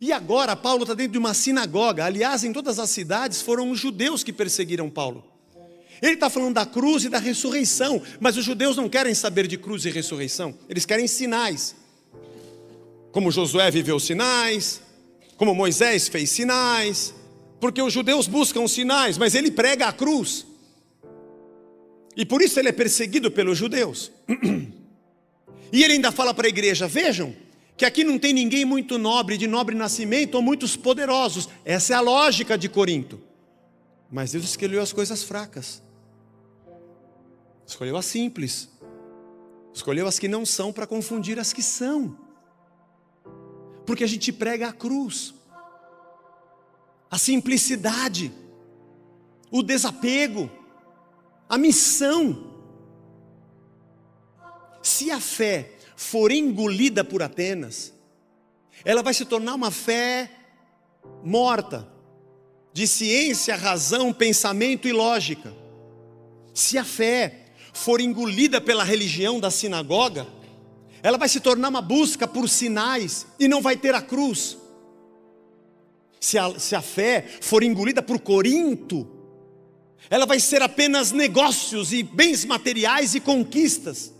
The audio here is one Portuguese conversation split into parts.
E agora Paulo está dentro de uma sinagoga. Aliás, em todas as cidades foram os judeus que perseguiram Paulo. Ele está falando da cruz e da ressurreição, mas os judeus não querem saber de cruz e ressurreição, eles querem sinais. Como Josué viveu sinais, como Moisés fez sinais, porque os judeus buscam sinais, mas ele prega a cruz. E por isso ele é perseguido pelos judeus. E ele ainda fala para a igreja: vejam, que aqui não tem ninguém muito nobre, de nobre nascimento, ou muitos poderosos. Essa é a lógica de Corinto. Mas Deus escolheu as coisas fracas. Escolheu as simples. Escolheu as que não são para confundir as que são. Porque a gente prega a cruz, a simplicidade, o desapego, a missão. Se a fé for engolida por Atenas, ela vai se tornar uma fé morta, de ciência, razão, pensamento e lógica. Se a fé for engolida pela religião da sinagoga, ela vai se tornar uma busca por sinais e não vai ter a cruz. Se a fé for engolida por Corinto, ela vai ser apenas negócios e bens materiais e conquistas.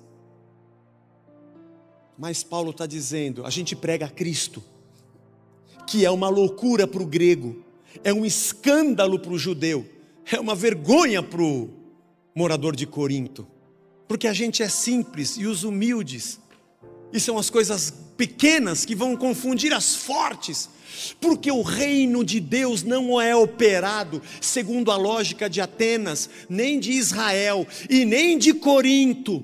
Mas Paulo está dizendo, a gente prega a Cristo, que é uma loucura para o grego, é um escândalo para o judeu, é uma vergonha para o morador de Corinto, porque a gente é simples e os humildes, e são as coisas pequenas que vão confundir as fortes, porque o reino de Deus não é operado segundo a lógica de Atenas, nem de Israel e nem de Corinto.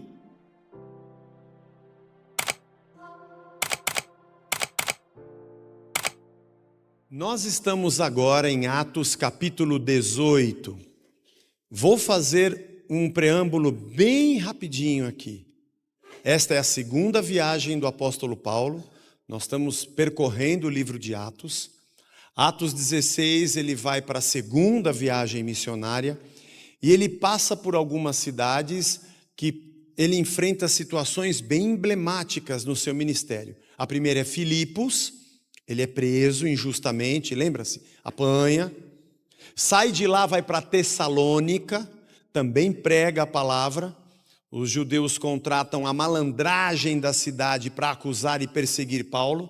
Nós estamos agora em Atos capítulo 18. Vou fazer um preâmbulo bem rapidinho aqui. Esta é a segunda viagem do apóstolo Paulo. Nós estamos percorrendo o livro de Atos. Atos 16, ele vai para a segunda viagem missionária. E ele passa por algumas cidades que ele enfrenta situações bem emblemáticas no seu ministério. A primeira é Filipos. Ele é preso injustamente, lembra-se? Apanha. Sai de lá, vai para Tessalônica, também prega a palavra. Os judeus contratam a malandragem da cidade para acusar e perseguir Paulo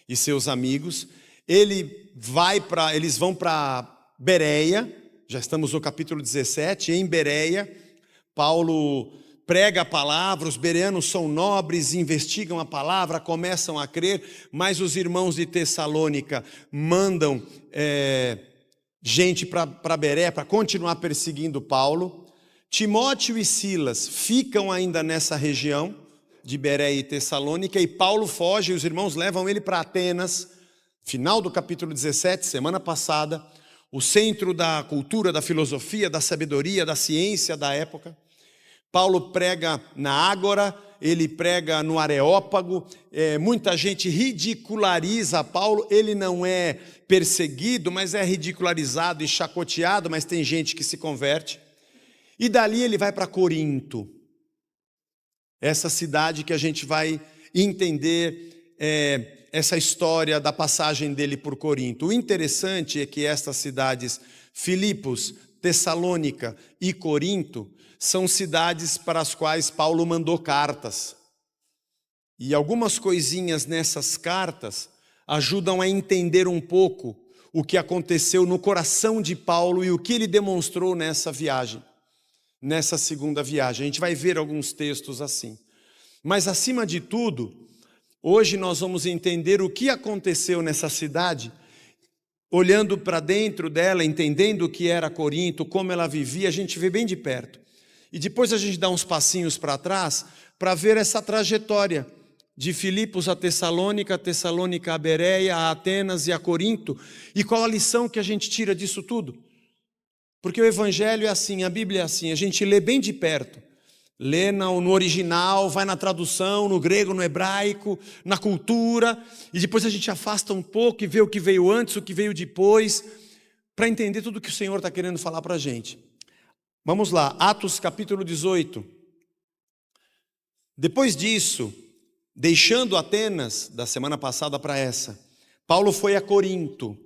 e seus amigos. Eles vão para Bereia, já estamos no capítulo 17, em Bereia. Paulo prega a palavra, os bereanos são nobres, investigam a palavra, começam a crer, mas os irmãos de Tessalônica mandam gente para Bereia para continuar perseguindo Paulo. Timóteo e Silas ficam ainda nessa região de Bereia e Tessalônica, e Paulo foge, e os irmãos levam ele para Atenas, final do capítulo 17, semana passada, o centro da cultura, da filosofia, da sabedoria, da ciência da época. Paulo prega na Ágora, ele prega no Areópago, muita gente ridiculariza Paulo, ele não é perseguido, mas é ridicularizado e chacoteado, mas tem gente que se converte. E dali ele vai para Corinto, essa cidade que a gente vai entender essa história da passagem dele por Corinto. O interessante é que estas cidades, Filipos, Tessalônica e Corinto, são cidades para as quais Paulo mandou cartas. E algumas coisinhas nessas cartas ajudam a entender um pouco o que aconteceu no coração de Paulo e o que ele demonstrou nessa viagem, nessa segunda viagem. A gente vai ver alguns textos assim. Mas acima de tudo, hoje nós vamos entender o que aconteceu nessa cidade, olhando para dentro dela, entendendo o que era Corinto, como ela vivia, a gente vê bem de perto. E depois a gente dá uns passinhos para trás para ver essa trajetória de Filipos a Tessalônica, Tessalônica a Bereia, a Atenas e a Corinto. E qual a lição que a gente tira disso tudo? Porque o Evangelho é assim, a Bíblia é assim, a gente lê bem de perto. Lê no original, vai na tradução, no grego, no hebraico, na cultura. E depois a gente afasta um pouco e vê o que veio antes, o que veio depois, para entender tudo que o Senhor está querendo falar para a gente. Vamos lá, Atos capítulo 18. Depois disso, deixando Atenas, da semana passada para essa, Paulo foi a Corinto.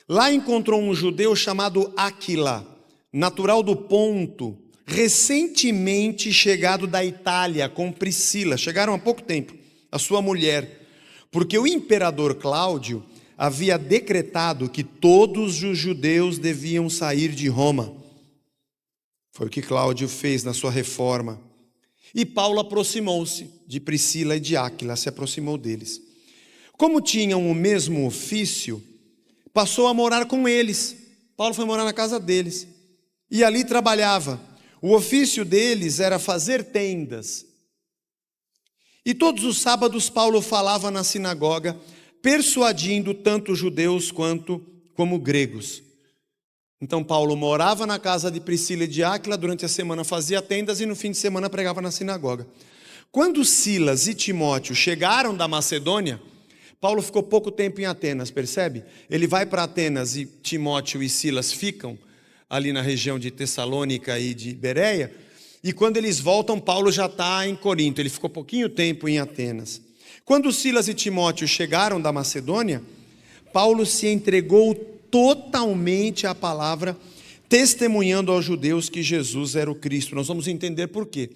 Lá encontrou um judeu chamado Áquila, natural do Ponto, recentemente chegado da Itália com Priscila. Chegaram há pouco tempo, a sua mulher, porque o imperador Cláudio havia decretado que todos os judeus deviam sair de Roma. Foi o que Cláudio fez na sua reforma. E Paulo aproximou-se de Priscila e de Áquila, se aproximou deles. Como tinham o mesmo ofício, passou a morar com eles. Paulo foi morar na casa deles. E ali trabalhava. O ofício deles era fazer tendas. E todos os sábados Paulo falava na sinagoga, persuadindo tanto judeus como gregos. Então Paulo morava na casa de Priscila e de Áquila, durante a semana fazia tendas e no fim de semana pregava na sinagoga. Quando Silas e Timóteo chegaram da Macedônia, Paulo ficou pouco tempo em Atenas, percebe? Ele vai para Atenas e Timóteo e Silas ficam ali na região de Tessalônica e de Bereia, e quando eles voltam, Paulo já está em Corinto, ele ficou pouquinho tempo em Atenas. Quando Silas e Timóteo chegaram da Macedônia, Paulo se entregou totalmente à palavra, testemunhando aos judeus que Jesus era o Cristo. Nós vamos entender por quê.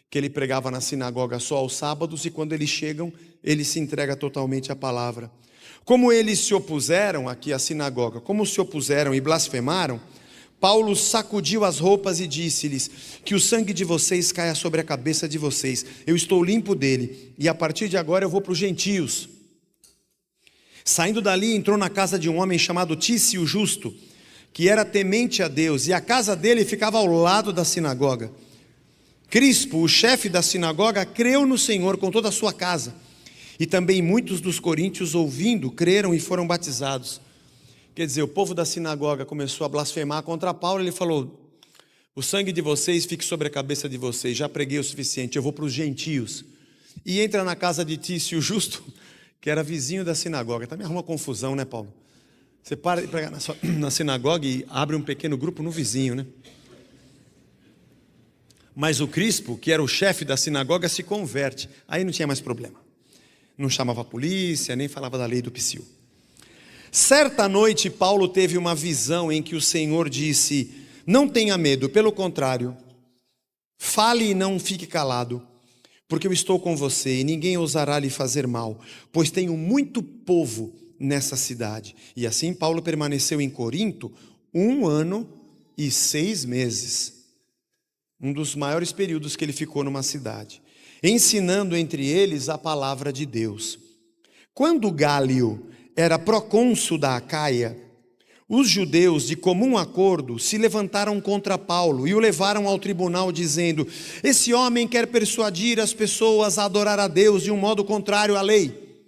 Que ele pregava na sinagoga só aos sábados e quando eles chegam, ele se entrega totalmente à palavra. Como eles se opuseram aqui à sinagoga, como se opuseram e blasfemaram, Paulo sacudiu as roupas e disse-lhes: que o sangue de vocês caia sobre a cabeça de vocês, eu estou limpo dele, e a partir de agora eu vou para os gentios. Saindo dali, entrou na casa de um homem chamado Tício Justo, que era temente a Deus, e a casa dele ficava ao lado da sinagoga. Crispo, o chefe da sinagoga, creu no Senhor com toda a sua casa, e também muitos dos coríntios, ouvindo, creram e foram batizados. Quer dizer, o povo da sinagoga começou a blasfemar contra Paulo, ele falou: o sangue de vocês fique sobre a cabeça de vocês, já preguei o suficiente, eu vou para os gentios. E entra na casa de Tício Justo, que era vizinho da sinagoga. Também arruma confusão, né, Paulo? Você para de pregar na sinagoga e abre um pequeno grupo no vizinho, né? Mas o Crispo, que era o chefe da sinagoga, se converte. Aí não tinha mais problema. Não chamava a polícia, nem falava da lei do psil. Certa noite, Paulo teve uma visão em que o Senhor disse: não tenha medo, pelo contrário, fale e não fique calado, porque eu estou com você e ninguém ousará lhe fazer mal, pois tenho muito povo nessa cidade. E assim Paulo permaneceu em Corinto 1 ano e 6 meses. Um dos maiores períodos que ele ficou numa cidade, ensinando entre eles a palavra de Deus. Quando Gálio era procônsul da Acaia, os judeus de comum acordo se levantaram contra Paulo e o levaram ao tribunal dizendo: esse homem quer persuadir as pessoas a adorar a Deus de um modo contrário à lei.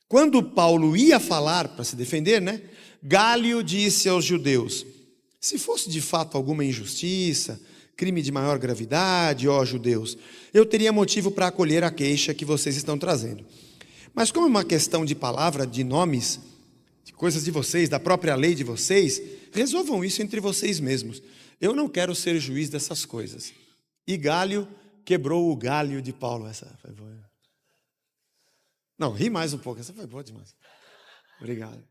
Quando Paulo ia falar para se defender, Gálio disse aos judeus: se fosse de fato alguma injustiça, crime de maior gravidade, ó judeus, eu teria motivo para acolher a queixa que vocês estão trazendo. Mas como é uma questão de palavra, de nomes, de coisas de vocês, da própria lei de vocês, resolvam isso entre vocês mesmos. Eu não quero ser juiz dessas coisas. E Gálio quebrou o galho de Paulo. Essa foi boa. Não, ri mais um pouco, essa foi boa demais. Obrigado.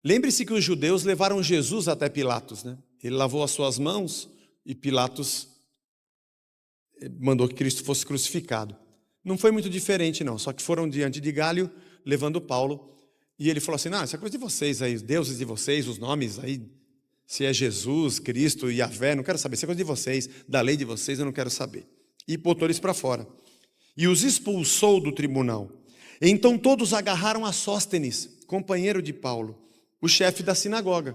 Lembre-se que os judeus levaram Jesus até Pilatos, Ele lavou as suas mãos e Pilatos mandou que Cristo fosse crucificado. Não foi muito diferente não, só que foram diante de Gálio, levando Paulo, e ele falou assim: não, isso é coisa de vocês aí, os deuses de vocês, os nomes aí, se é Jesus, Cristo, Yahvé, não quero saber, isso é coisa de vocês, da lei de vocês eu não quero saber. E botou eles para fora, e os expulsou do tribunal. Então todos agarraram a Sóstenes, companheiro de Paulo, o chefe da sinagoga,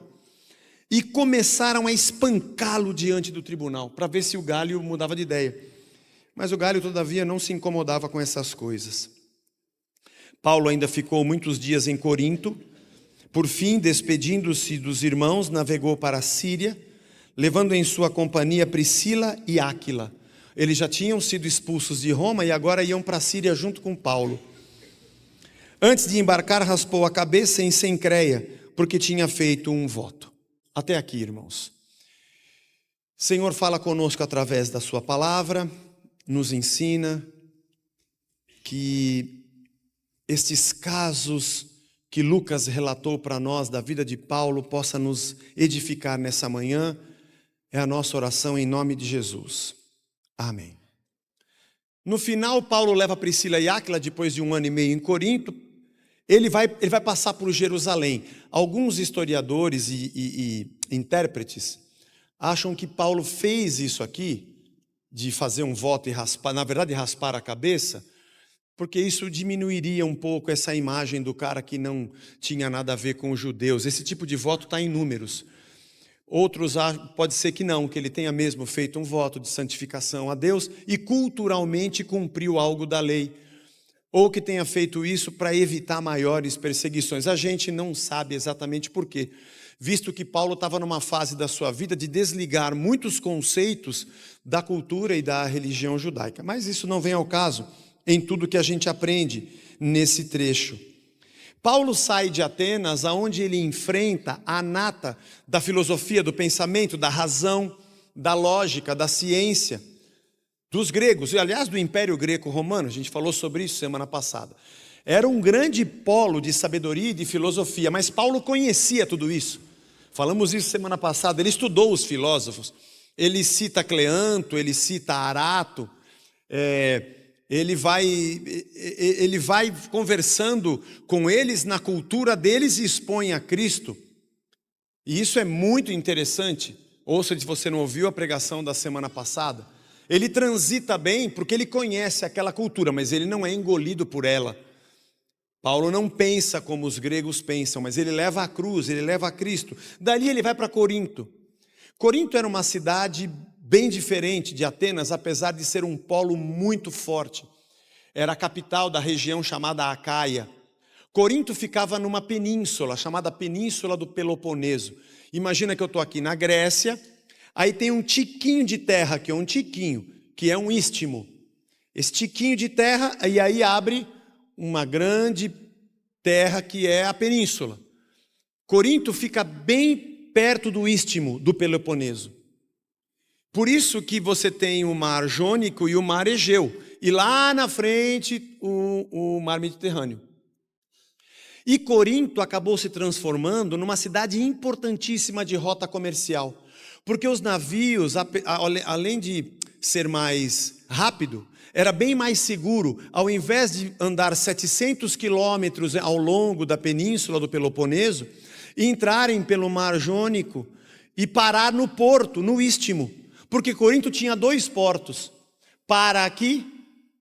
e começaram a espancá-lo diante do tribunal, para ver se o Gálio mudava de ideia. Mas o Gálio, todavia, não se incomodava com essas coisas. Paulo ainda ficou muitos dias em Corinto. Por fim, despedindo-se dos irmãos, navegou para a Síria, levando em sua companhia Priscila e Áquila. Eles já tinham sido expulsos de Roma e agora iam para a Síria junto com Paulo. Antes de embarcar, raspou a cabeça em Cencreia, porque tinha feito um voto. Até aqui, irmãos. Senhor, fala conosco através da sua palavra, nos ensina, que estes casos que Lucas relatou para nós da vida de Paulo possa nos edificar nessa manhã. É a nossa oração em nome de Jesus. Amém. No final, Paulo leva Priscila e Áquila, depois de 1 ano e meio em Corinto, ele vai passar por Jerusalém. Alguns historiadores e intérpretes acham que Paulo fez isso aqui, de fazer um voto e raspar, na verdade raspar a cabeça, porque isso diminuiria um pouco essa imagem do cara que não tinha nada a ver com os judeus. Esse tipo de voto está em Números. Outros pode ser que não, que ele tenha mesmo feito um voto de santificação a Deus e culturalmente cumpriu algo da lei, ou que tenha feito isso para evitar maiores perseguições. A gente não sabe exatamente por quê, visto que Paulo estava numa fase da sua vida de desligar muitos conceitos da cultura e da religião judaica. Mas isso não vem ao caso em tudo que a gente aprende nesse trecho. Paulo sai de Atenas, aonde ele enfrenta a nata da filosofia, do pensamento, da razão, da lógica, da ciência, dos gregos, e aliás do Império Greco-Romano. A gente falou sobre isso semana passada. Era um grande polo de sabedoria e de filosofia, mas Paulo conhecia tudo isso. Falamos isso semana passada, ele estudou os filósofos. Ele cita Cleanto, ele cita Arato, ele vai conversando com eles na cultura deles e expõe a Cristo. E isso é muito interessante. Ouça, se você não ouviu a pregação da semana passada. Ele transita bem porque ele conhece aquela cultura, mas ele não é engolido por ela. Paulo não pensa como os gregos pensam, mas ele leva a cruz, ele leva a Cristo. Dali ele vai para Corinto. Corinto era uma cidade bem diferente de Atenas, apesar de ser um polo muito forte. Era a capital da região chamada Acaia. Corinto ficava numa península, chamada Península do Peloponeso. Imagina que eu estou aqui na Grécia, aí tem um tiquinho de terra, que é um istmo. Esse tiquinho de terra, e aí abre uma grande terra que é a península. Corinto fica bem perto do istmo do Peloponeso. Por isso que você tem o Mar Jônico e o Mar Egeu. E lá na frente o Mar Mediterrâneo. E Corinto acabou se transformando numa cidade importantíssima de rota comercial. Porque os navios, além de ser mais rápido, era bem mais seguro. Ao invés de andar 700 quilômetros ao longo da península do Peloponeso, entrarem pelo Mar Jônico e parar no porto, no istmo. Porque Corinto tinha 2 portos. Para aqui,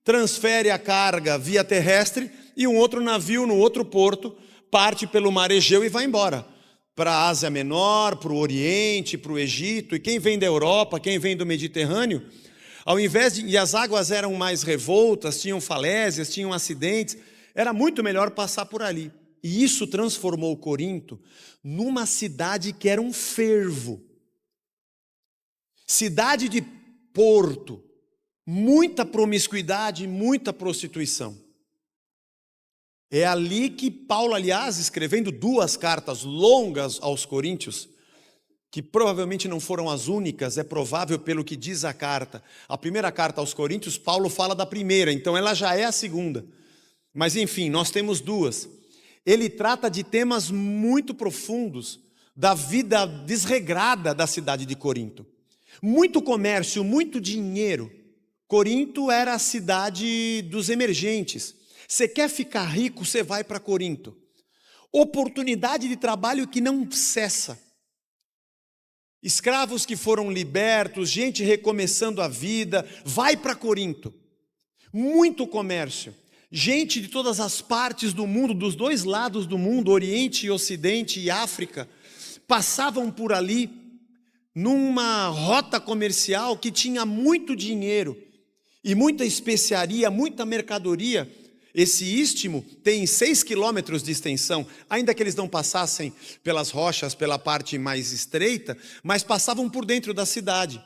transfere a carga via terrestre e um outro navio no outro porto parte pelo Mar Egeu e vai embora. Para a Ásia Menor, para o Oriente, para o Egito. E quem vem da Europa, quem vem do Mediterrâneo, e as águas eram mais revoltas, tinham falésias, tinham acidentes, era muito melhor passar por ali. E isso transformou Corinto numa cidade que era um fervo. Cidade de porto, muita promiscuidade, muita prostituição. É ali que Paulo, aliás, escrevendo 2 cartas longas aos coríntios, que provavelmente não foram as únicas, é provável pelo que diz a carta. A primeira carta aos coríntios, Paulo fala da primeira, então ela já é a segunda. Mas enfim, nós temos 2. Ele trata de temas muito profundos da vida desregrada da cidade de Corinto. Muito comércio, muito dinheiro. Corinto era a cidade dos emergentes. Você quer ficar rico, você vai para Corinto. Oportunidade de trabalho que não cessa. Escravos que foram libertos, gente recomeçando a vida, vai para Corinto. Muito comércio. Gente de todas as partes do mundo, dos 2 lados do mundo, Oriente e Ocidente e África, passavam por ali numa rota comercial que tinha muito dinheiro e muita especiaria, muita mercadoria. Esse istmo tem 6 quilômetros de extensão, ainda que eles não passassem pelas rochas, pela parte mais estreita, mas passavam por dentro da cidade.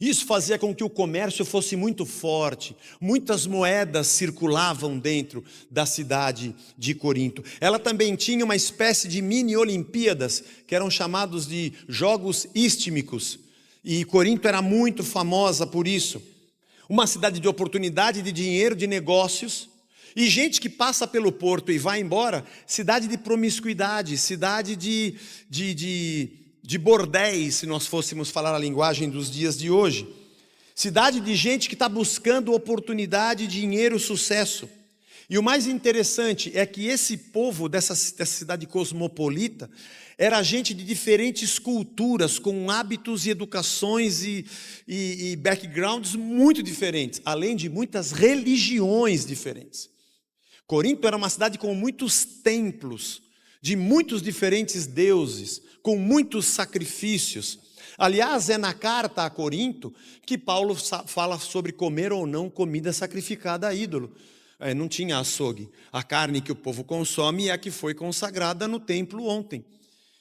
Isso fazia com que o comércio fosse muito forte, muitas moedas circulavam dentro da cidade de Corinto. Ela também tinha uma espécie de mini-olimpíadas, que eram chamados de Jogos Istmicos, e Corinto era muito famosa por isso. uma cidade de oportunidade, de dinheiro, de negócios, e gente que passa pelo porto e vai embora, cidade de promiscuidade, cidade de bordéis, se nós fôssemos falar a linguagem dos dias de hoje, cidade de gente que está buscando oportunidade, dinheiro, sucesso. E o mais interessante é que esse povo dessa cidade cosmopolita era gente de diferentes culturas, com hábitos e educações e backgrounds muito diferentes, além de muitas religiões diferentes. Corinto era uma cidade com muitos templos, de muitos diferentes deuses, com muitos sacrifícios. Aliás, é na carta a Corinto que Paulo fala sobre comer ou não comida sacrificada a ídolo. Não tinha açougue. A carne que o povo consome é a que foi consagrada no templo ontem.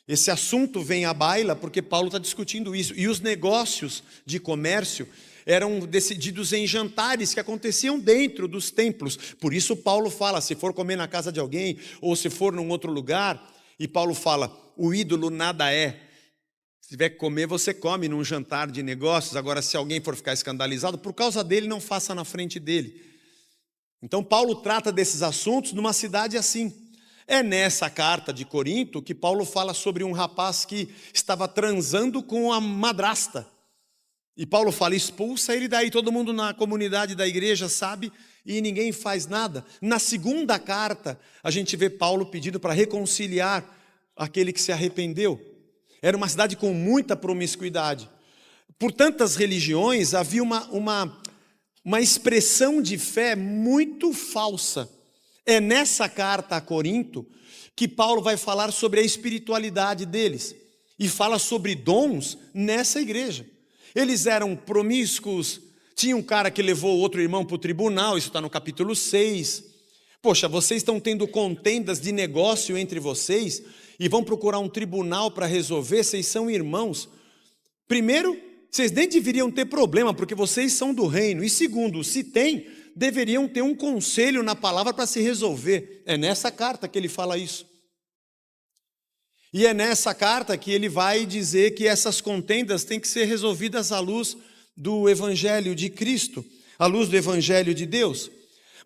Esse assunto vem à baila porque Paulo está discutindo isso. E os negócios de comércio eram decididos em jantares que aconteciam dentro dos templos. Por isso Paulo fala, se for comer na casa de alguém, ou se for num outro lugar, e Paulo fala, o ídolo nada é. Se tiver que comer, você come num jantar de negócios. Agora, se alguém for ficar escandalizado, por causa dele, não faça na frente dele. Então Paulo trata desses assuntos numa cidade assim. É nessa carta de Corinto que Paulo fala sobre um rapaz que estava transando com a madrasta. E Paulo fala, expulsa ele daí, todo mundo na comunidade da igreja sabe e ninguém faz nada. Na segunda carta, a gente vê Paulo pedindo para reconciliar aquele que se arrependeu. Era uma cidade com muita promiscuidade. Por tantas religiões, havia uma expressão de fé muito falsa. É nessa carta a Corinto que Paulo vai falar sobre a espiritualidade deles. E fala sobre dons nessa igreja. Eles eram promíscuos, tinha um cara que levou outro irmão para o tribunal, isso está no capítulo 6. Poxa, vocês estão tendo contendas de negócio entre vocês e vão procurar um tribunal para resolver, vocês são irmãos. Primeiro, vocês nem deveriam ter problema, porque vocês são do reino. E segundo, se tem, deveriam ter um conselho na palavra para se resolver. É nessa carta que ele fala isso. E é nessa carta que ele vai dizer que essas contendas têm que ser resolvidas à luz do Evangelho de Cristo, à luz do Evangelho de Deus.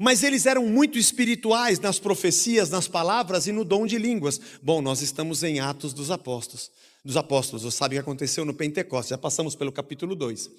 Mas eles eram muito espirituais nas profecias, nas palavras e no dom de línguas. Bom, nós estamos em Atos dos Apóstolos. Você sabe o que aconteceu no Pentecostes, já passamos pelo capítulo 2.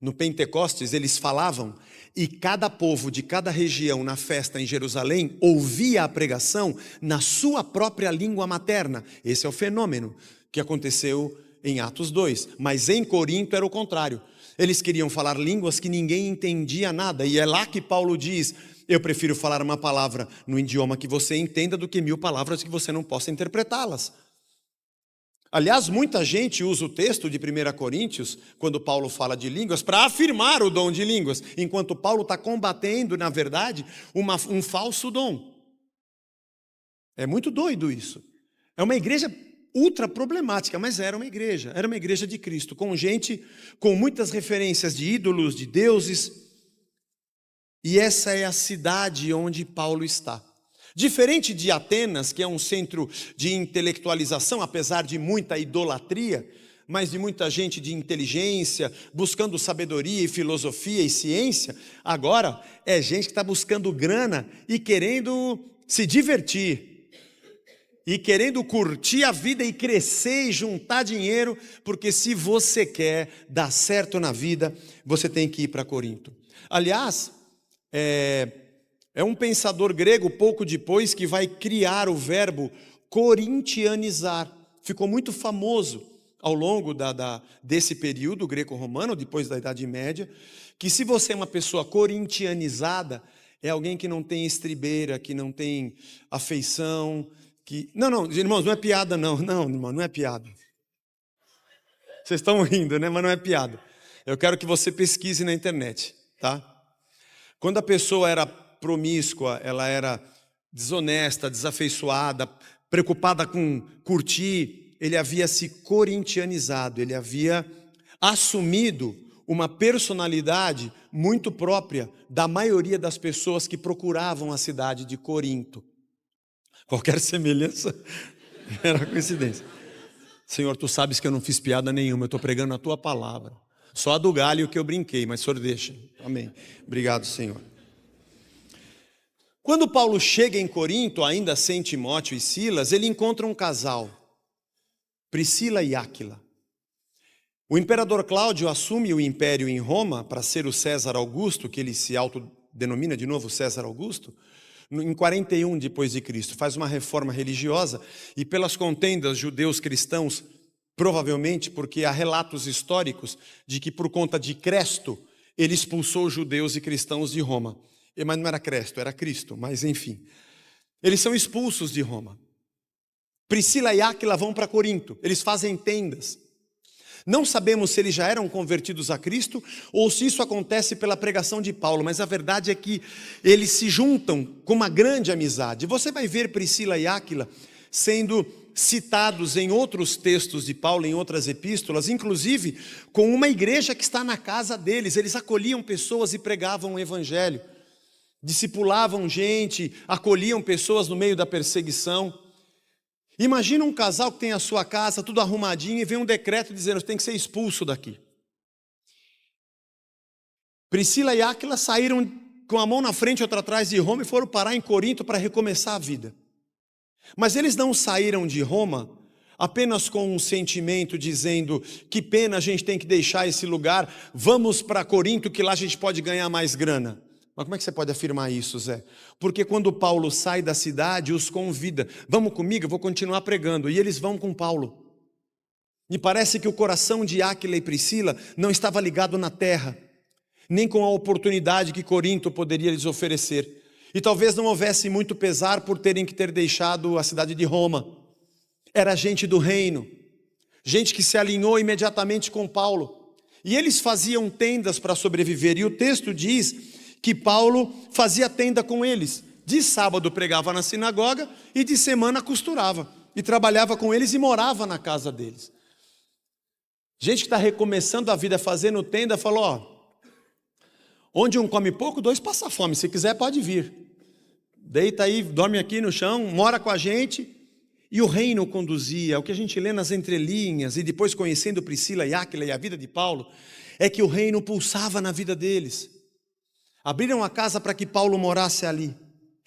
No Pentecostes eles falavam e cada povo de cada região na festa em Jerusalém ouvia a pregação na sua própria língua materna. Esse é o fenômeno que aconteceu em Atos 2, mas em Corinto era o contrário. Eles queriam falar línguas que ninguém entendia nada, e é lá que Paulo diz, eu prefiro falar uma palavra no idioma que você entenda do que 1000 palavras que você não possa interpretá-las. Aliás, muita gente usa o texto de 1 Coríntios, quando Paulo fala de línguas, para afirmar o dom de línguas, enquanto Paulo está combatendo, na verdade, um falso dom. É muito doido isso. É uma igreja ultra problemática, mas era uma igreja de Cristo, com gente com muitas referências de ídolos, de deuses, e essa é a cidade onde Paulo está. Diferente de Atenas, que é um centro de intelectualização, apesar de muita idolatria, mas de muita gente de inteligência, buscando sabedoria e filosofia e ciência, agora é gente que está buscando grana e querendo se divertir, e querendo curtir a vida e crescer e juntar dinheiro, porque se você quer dar certo na vida, você tem que ir para Corinto. Aliás, é um pensador grego, pouco depois, que vai criar o verbo corintianizar. Ficou muito famoso ao longo desse período greco-romano, depois da Idade Média, que se você é uma pessoa corintianizada, é alguém que não tem estribeira, que não tem afeição, que... Não, irmãos, não é piada não, irmão, não é piada. Vocês estão rindo, né? Mas não é piada. Eu quero que você pesquise na internet, tá? Quando a pessoa era promíscua, ela era desonesta, desafeiçoada, preocupada com curtir, ele havia se corintianizado, ele havia assumido uma personalidade muito própria da maioria das pessoas que procuravam a cidade de Corinto. Qualquer semelhança era coincidência. Senhor, tu sabes que eu não fiz piada nenhuma, eu estou pregando a tua palavra. Só a do galho que eu brinquei, mas o senhor deixa. Amém. Obrigado, Senhor. Quando Paulo chega em Corinto, ainda sem Timóteo e Silas, ele encontra um casal, Priscila e Áquila. O imperador Cláudio assume o império em Roma para ser o César Augusto, que ele se autodenomina de novo César Augusto, em 41 depois de Cristo. Faz uma reforma religiosa e pelas contendas judeus cristãos, provavelmente porque há relatos históricos de que por conta de Cresto, ele expulsou judeus e cristãos de Roma. Mas não era Cresto, era Cristo, mas enfim. Eles são expulsos de Roma. Priscila e Áquila vão para Corinto, eles fazem tendas. Não sabemos se eles já eram convertidos a Cristo ou se isso acontece pela pregação de Paulo, mas a verdade é que eles se juntam com uma grande amizade. Você vai ver Priscila e Áquila sendo citados em outros textos de Paulo, em outras epístolas, inclusive com uma igreja que está na casa deles. Eles acolhiam pessoas e pregavam o evangelho. Discipulavam gente, acolhiam pessoas no meio da perseguição. Imagina um casal que tem a sua casa tudo arrumadinho e vem um decreto dizendo que tem que ser expulso daqui. Priscila e Áquila saíram com a mão na frente e outra atrás de Roma e foram parar em Corinto para recomeçar a vida. Mas eles não saíram de Roma apenas com um sentimento dizendo que pena, a gente tem que deixar esse lugar, vamos para Corinto que lá a gente pode ganhar mais grana. Mas como é que você pode afirmar isso, Zé? Porque quando Paulo sai da cidade, os convida, vamos comigo, eu vou continuar pregando, e eles vão com Paulo. E parece que o coração de Áquila e Priscila não estava ligado na terra, nem com a oportunidade que Corinto poderia lhes oferecer. E talvez não houvesse muito pesar por terem que ter deixado a cidade de Roma. Era gente do reino, gente que se alinhou imediatamente com Paulo. E eles faziam tendas para sobreviver, e o texto diz que Paulo fazia tenda com eles. De sábado pregava na sinagoga e de semana costurava. E trabalhava com eles e morava na casa deles. Gente que está recomeçando a vida fazendo tenda, falou, onde um come pouco, dois passa fome. Se quiser pode vir. Deita aí, dorme aqui no chão, mora com a gente. E o reino conduzia, o que a gente lê nas entrelinhas, e depois conhecendo Priscila e Áquila e a vida de Paulo, é que o reino pulsava na vida deles. Abriram a casa para que Paulo morasse ali.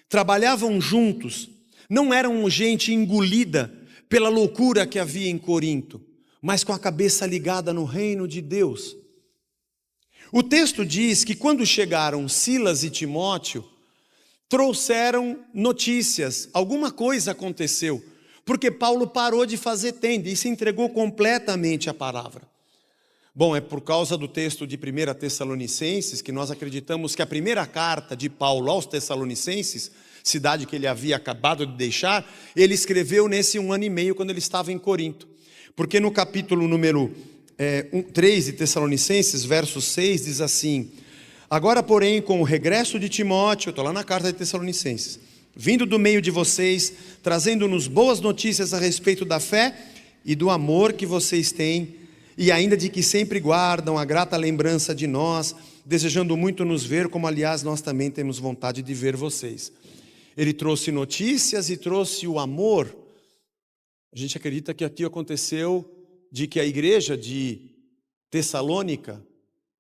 Trabalhavam juntos. Não eram gente engolida pela loucura que havia em Corinto, mas com a cabeça ligada no reino de Deus. O texto diz que quando chegaram Silas e Timóteo, trouxeram notícias. Alguma coisa aconteceu, porque Paulo parou de fazer tenda e se entregou completamente à palavra. Bom, é por causa do texto de 1 Tessalonicenses que nós acreditamos que a primeira carta de Paulo aos Tessalonicenses, cidade que ele havia acabado de deixar, ele escreveu nesse 1 ano e meio quando ele estava em Corinto. Porque no capítulo número 3 de Tessalonicenses, verso 6, diz assim, agora porém com o regresso de Timóteo, estou lá na carta de Tessalonicenses, vindo do meio de vocês, trazendo-nos boas notícias a respeito da fé e do amor que vocês têm, e ainda de que sempre guardam a grata lembrança de nós, desejando muito nos ver, como aliás nós também temos vontade de ver vocês. Ele trouxe notícias e trouxe o amor. A gente acredita que aqui aconteceu de que a igreja de Tessalônica,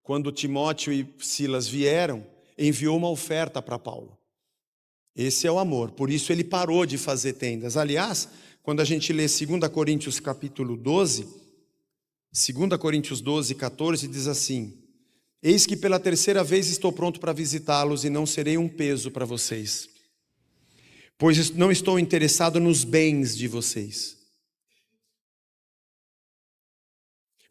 quando Timóteo e Silas vieram, enviou uma oferta para Paulo. Esse é o amor, por isso ele parou de fazer tendas. Aliás, quando a gente lê 2 Coríntios capítulo 12, 2 Coríntios 12, 14 diz assim, eis que pela terceira vez estou pronto para visitá-los e não serei um peso para vocês, pois não estou interessado nos bens de vocês.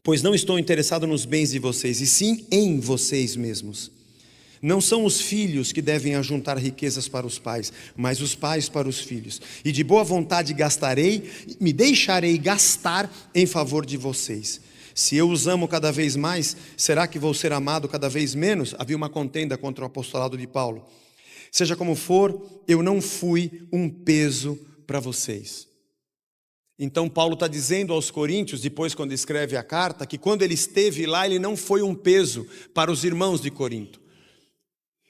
Pois não estou interessado nos bens de vocês, e sim em vocês mesmos. Não são os filhos que devem ajuntar riquezas para os pais, mas os pais para os filhos. E de boa vontade gastarei, me deixarei gastar em favor de vocês. Se eu os amo cada vez mais, será que vou ser amado cada vez menos? Havia uma contenda contra o apostolado de Paulo. Seja como for, eu não fui um peso para vocês. Então Paulo está dizendo aos coríntios, depois quando escreve a carta, que quando ele esteve lá, ele não foi um peso para os irmãos de Corinto.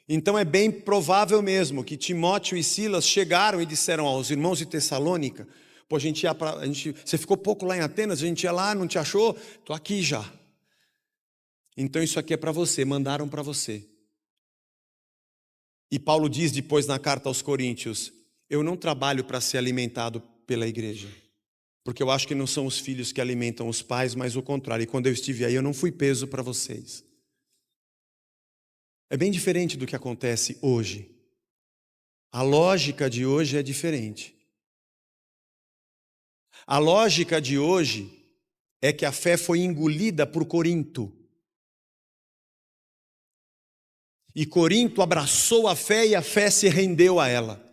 Então é bem provável mesmo que Timóteo e Silas chegaram e disseram aos irmãos de Tessalônica, pô, você ficou pouco lá em Atenas, a gente ia lá, não te achou? Estou aqui já. Então isso aqui é para você, mandaram para você. E Paulo diz depois na carta aos Coríntios: eu não trabalho para ser alimentado pela igreja, porque eu acho que não são os filhos que alimentam os pais, mas o contrário. E quando eu estive aí, eu não fui peso para vocês. É bem diferente do que acontece hoje. A lógica de hoje é diferente. A lógica de hoje é que a fé foi engolida por Corinto. E Corinto abraçou a fé e a fé se rendeu a ela.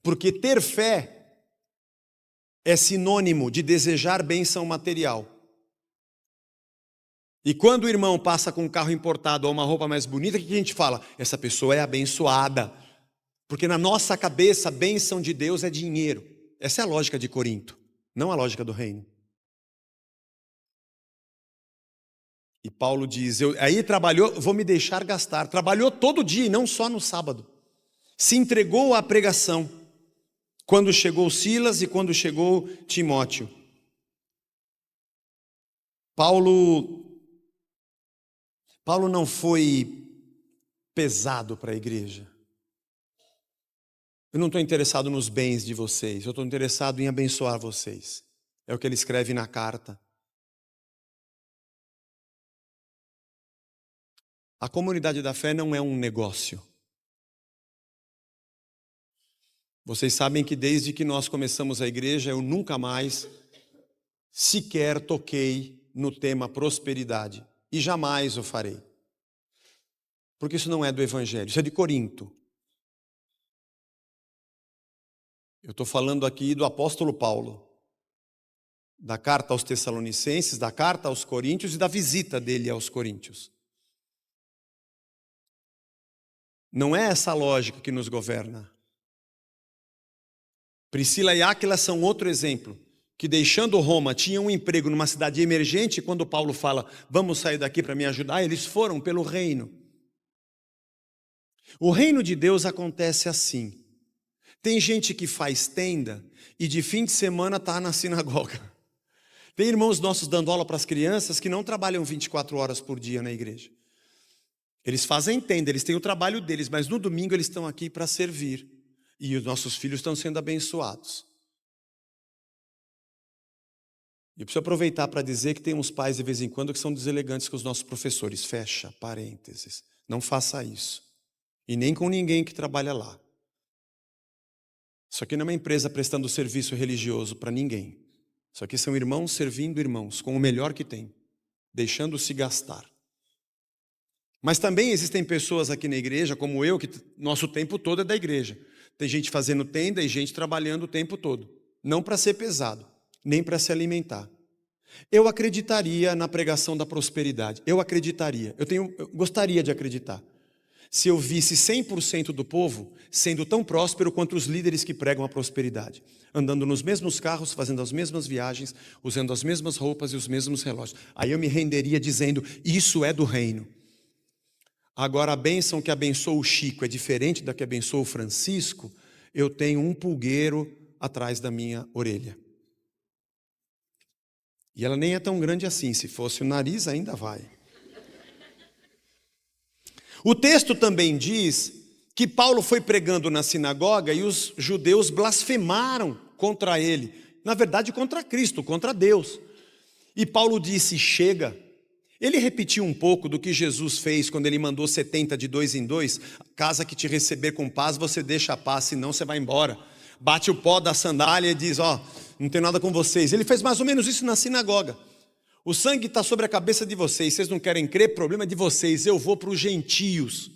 Porque ter fé é sinônimo de desejar bênção material. E quando o irmão passa com um carro importado ou uma roupa mais bonita, o que a gente fala? Essa pessoa é abençoada. Porque na nossa cabeça a bênção de Deus é dinheiro. Essa é a lógica de Corinto, não a lógica do reino. E Paulo diz, aí trabalhou, vou me deixar gastar. Trabalhou todo dia e não só no sábado. Se entregou à pregação. Quando chegou Silas e quando chegou Timóteo. Paulo não foi pesado para a igreja. Eu não estou interessado nos bens de vocês, eu estou interessado em abençoar vocês. É o que ele escreve na carta. A comunidade da fé não é um negócio. Vocês sabem que desde que nós começamos a igreja, eu nunca mais sequer toquei no tema prosperidade. E jamais o farei. Porque isso não é do Evangelho, isso é de Corinto. Eu estou falando aqui do apóstolo Paulo, da carta aos Tessalonicenses, da carta aos Coríntios e da visita dele aos Coríntios. Não é essa lógica que nos governa. Priscila e Áquila são outro exemplo, que deixando Roma, tinham um emprego numa cidade emergente, e quando Paulo fala, vamos sair daqui para me ajudar, eles foram pelo reino. O reino de Deus acontece assim. Tem gente que faz tenda e de fim de semana está na sinagoga. Tem irmãos nossos dando aula para as crianças que não trabalham 24 horas por dia na igreja. Eles fazem tenda, eles têm o trabalho deles, mas no domingo eles estão aqui para servir. E os nossos filhos estão sendo abençoados. E eu preciso aproveitar para dizer que tem uns pais de vez em quando que são deselegantes com os nossos professores. Fecha parênteses. Não faça isso. E nem com ninguém que trabalha lá. Isso aqui não é uma empresa prestando serviço religioso para ninguém. Isso aqui são irmãos servindo irmãos, com o melhor que tem, deixando-se gastar. Mas também existem pessoas aqui na igreja, como eu, que nosso tempo todo é da igreja. Tem gente fazendo tenda e gente trabalhando o tempo todo. Não para ser pesado, nem para se alimentar. Eu acreditaria na pregação da prosperidade. Eu acreditaria. Eu gostaria de acreditar. Se eu visse 100% do povo sendo tão próspero quanto os líderes que pregam a prosperidade. Andando nos mesmos carros, fazendo as mesmas viagens, usando as mesmas roupas e os mesmos relógios. Aí eu me renderia dizendo, isso é do reino. Agora a bênção que abençoa o Chico é diferente da que abençoa o Francisco, eu tenho um pulgueiro atrás da minha orelha. E ela nem é tão grande assim, se fosse o nariz ainda vai. O texto também diz que Paulo foi pregando na sinagoga e os judeus blasfemaram contra ele. Na verdade, contra Cristo, contra Deus. E Paulo disse, chega. Ele repetiu um pouco do que Jesus fez quando ele mandou 70 de 2 em 2. Casa que te receber com paz, você deixa a paz, senão você vai embora. Bate o pó da sandália e diz, não tem nada com vocês. Ele fez mais ou menos isso na sinagoga. O sangue está sobre a cabeça de vocês, vocês não querem crer, problema é de vocês, eu vou para os gentios.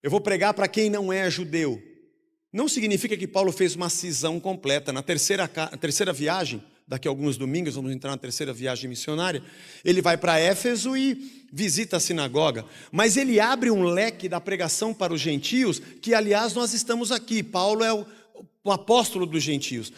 Eu vou pregar para quem não é judeu. Não significa que Paulo fez uma cisão completa. Na terceira viagem, daqui a alguns domingos, vamos entrar na terceira viagem missionária, ele vai para Éfeso e visita a sinagoga. Mas ele abre um leque da pregação para os gentios, que aliás nós estamos aqui. Paulo é o apóstolo dos gentios.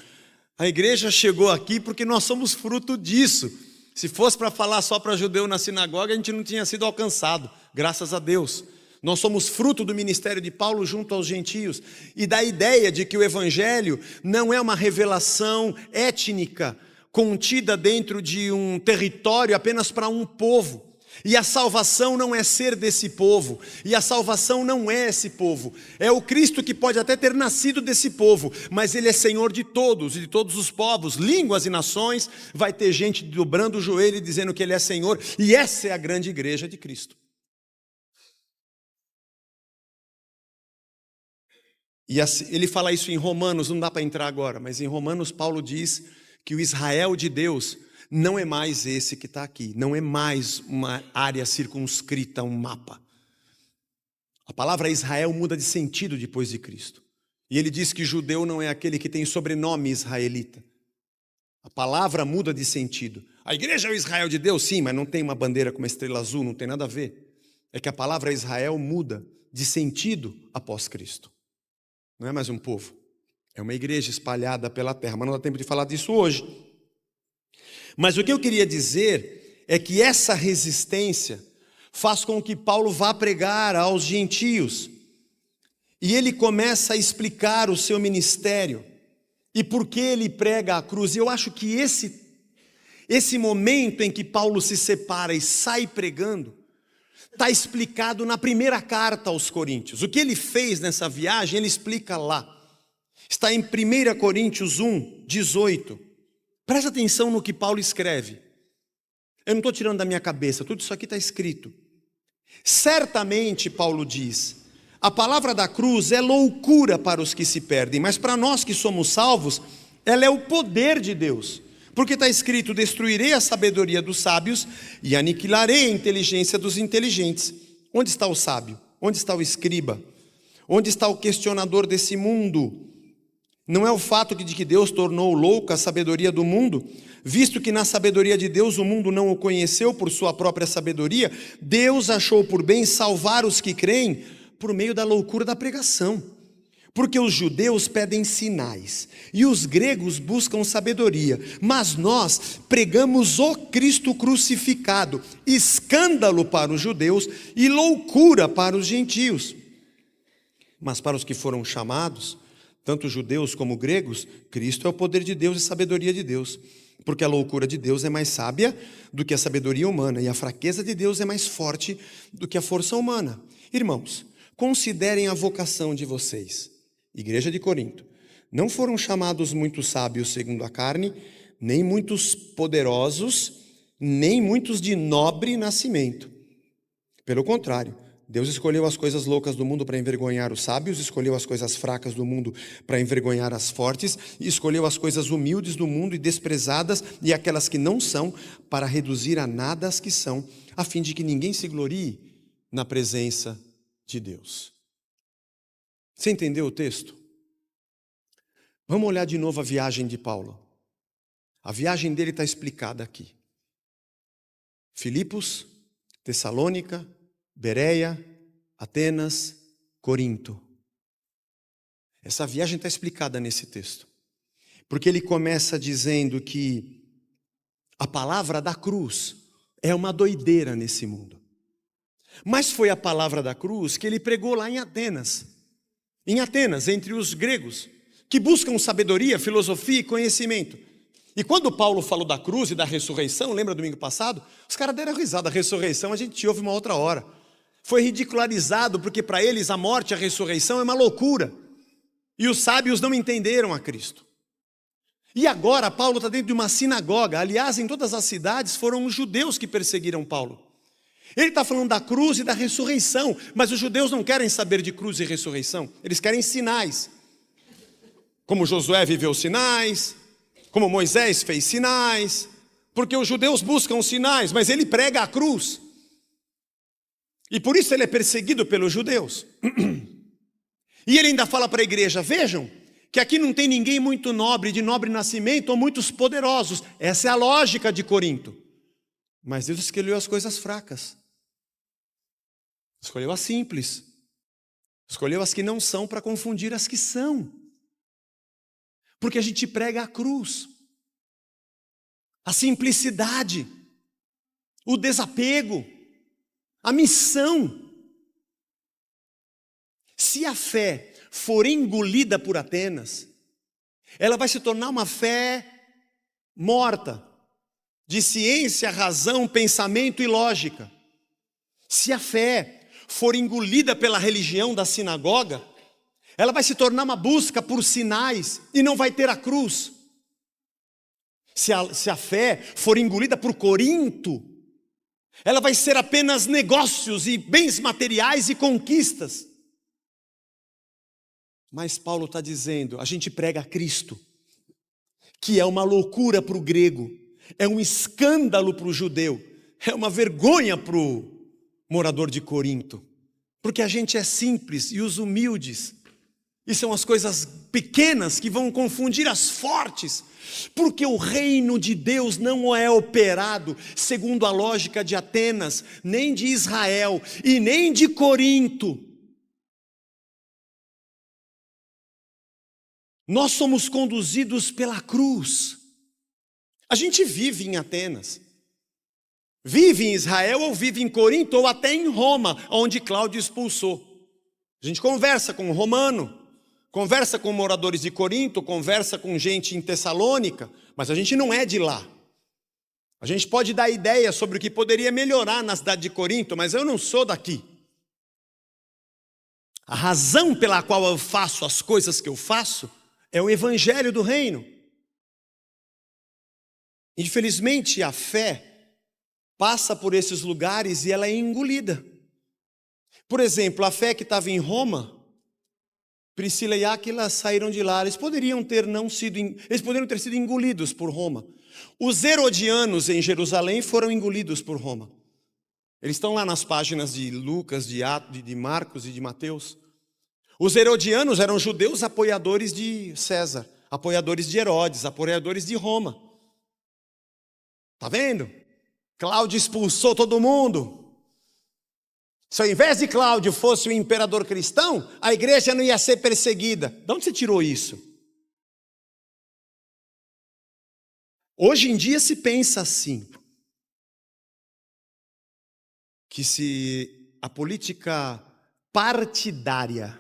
A igreja chegou aqui porque nós somos fruto disso. Se fosse para falar só para judeu na sinagoga, a gente não tinha sido alcançado, graças a Deus. Nós somos fruto do ministério de Paulo junto aos gentios e da ideia de que o evangelho não é uma revelação étnica contida dentro de um território apenas para um povo. E a salvação não é ser desse povo, e a salvação não é esse povo. É o Cristo que pode até ter nascido desse povo, mas Ele é Senhor de todos e de todos os povos, línguas e nações. Vai ter gente dobrando o joelho e dizendo que Ele é Senhor, e essa é a grande igreja de Cristo. E ele fala isso em Romanos, não dá para entrar agora, mas em Romanos Paulo diz que o Israel de Deus não é mais esse que está aqui, não é mais uma área circunscrita, um mapa. A palavra Israel muda de sentido depois de Cristo. E ele diz que judeu não é aquele que tem sobrenome israelita. A palavra muda de sentido. A igreja é o Israel de Deus, sim, mas não tem uma bandeira com uma estrela azul, não tem nada a ver. É que a palavra Israel muda de sentido após Cristo. Não é mais um povo, é uma igreja espalhada pela terra, mas não dá tempo de falar disso hoje. Mas o que eu queria dizer é que essa resistência faz com que Paulo vá pregar aos gentios, e ele começa a explicar o seu ministério, e por que ele prega a cruz. E eu acho que esse momento em que Paulo se separa e sai pregando, está explicado na primeira carta aos Coríntios. O que ele fez nessa viagem, ele explica lá. Está em 1 Coríntios 1, 18. Presta atenção no que Paulo escreve. Eu não estou tirando da minha cabeça, tudo isso aqui está escrito. Certamente, Paulo diz, a palavra da cruz é loucura para os que se perdem, mas para nós que somos salvos, ela é o poder de Deus. Porque está escrito, destruirei a sabedoria dos sábios e aniquilarei a inteligência dos inteligentes. Onde está o sábio? Onde está o escriba? Onde está o questionador desse mundo? Não é o fato de que Deus tornou louca a sabedoria do mundo, visto que na sabedoria de Deus o mundo não o conheceu por sua própria sabedoria, Deus achou por bem salvar os que creem por meio da loucura da pregação. Porque os judeus pedem sinais e os gregos buscam sabedoria, mas nós pregamos o Cristo crucificado, escândalo para os judeus e loucura para os gentios. Mas para os que foram chamados, tanto judeus como gregos, Cristo é o poder de Deus e sabedoria de Deus. Porque a loucura de Deus é mais sábia do que a sabedoria humana, e a fraqueza de Deus é mais forte do que a força humana. Irmãos, considerem a vocação de vocês. Igreja de Corinto, não foram chamados muitos sábios segundo a carne, nem muitos poderosos, nem muitos de nobre nascimento. Pelo contrário, Deus escolheu as coisas loucas do mundo para envergonhar os sábios, escolheu as coisas fracas do mundo para envergonhar as fortes, e escolheu as coisas humildes do mundo e desprezadas, e aquelas que não são, para reduzir a nada as que são, a fim de que ninguém se glorie na presença de Deus. Você entendeu o texto? Vamos olhar de novo a viagem de Paulo. A viagem dele está explicada aqui. Filipos, Tessalônica, Bereia, Atenas, Corinto. Essa viagem está explicada nesse texto. Porque ele começa dizendo que a palavra da cruz é uma doideira nesse mundo. Mas foi a palavra da cruz que ele pregou lá em Atenas. Em Atenas, entre os gregos, que buscam sabedoria, filosofia e conhecimento. E quando Paulo falou da cruz e da ressurreição, lembra domingo passado? Os caras deram risada, a ressurreição a gente ouve uma outra hora. Foi ridicularizado porque para eles a morte e a ressurreição é uma loucura. E os sábios não entenderam a Cristo. E agora Paulo está dentro de uma sinagoga, aliás em todas as cidades foram os judeus que perseguiram Paulo. Ele está falando da cruz e da ressurreição, mas os judeus não querem saber de cruz e ressurreição, eles querem sinais. Como Josué viveu sinais, como Moisés fez sinais, porque os judeus buscam sinais, mas ele prega a cruz. E por isso ele é perseguido pelos judeus. E ele ainda fala para a igreja, vejam, que aqui não tem ninguém muito nobre, de nobre nascimento, ou muitos poderosos. Essa é a lógica de Corinto. Mas Deus escolheu as coisas fracas. Escolheu as simples. Escolheu as que não são para confundir as que são. Porque a gente prega a cruz, a simplicidade, o desapego, a missão. Se a fé for engolida por Atenas, ela vai se tornar uma fé morta, de ciência, razão, pensamento e lógica. Se a fé for engolida pela religião da sinagoga, ela vai se tornar uma busca por sinais e não vai ter a cruz. Se a fé for engolida por Corinto, ela vai ser apenas negócios e bens materiais e conquistas. Mas Paulo está dizendo, a gente prega Cristo, que é uma loucura para o grego, é um escândalo para o judeu, é uma vergonha para o morador de Corinto, porque a gente é simples e os humildes, e são as coisas pequenas que vão confundir as fortes, porque o reino de Deus não é operado segundo a lógica de Atenas, nem de Israel e nem de Corinto. Nós somos conduzidos pela cruz. A gente vive em Atenas, vive em Israel ou vive em Corinto ou até em Roma, onde Cláudio expulsou. A gente conversa com um romano, conversa com moradores de Corinto, conversa com gente em Tessalônica, mas a gente não é de lá. A gente pode dar ideia sobre o que poderia melhorar na cidade de Corinto, mas eu não sou daqui. A razão pela qual eu faço as coisas que eu faço é o evangelho do reino. Infelizmente, a fé passa por esses lugares e ela é engolida. Por exemplo, a fé que estava em Roma, Priscila e Áquila saíram de lá. Eles poderiam ter sido engolidos por Roma. Os herodianos em Jerusalém foram engolidos por Roma. Eles estão lá nas páginas de Lucas, de Atos, de Marcos e de Mateus. Os herodianos eram judeus apoiadores de César, apoiadores de Herodes, apoiadores de Roma. Está vendo? Cláudio expulsou todo mundo. Se ao invés de Cláudio fosse o imperador cristão, a igreja não ia ser perseguida. De onde você tirou isso? Hoje em dia se pensa assim, que se a política partidária,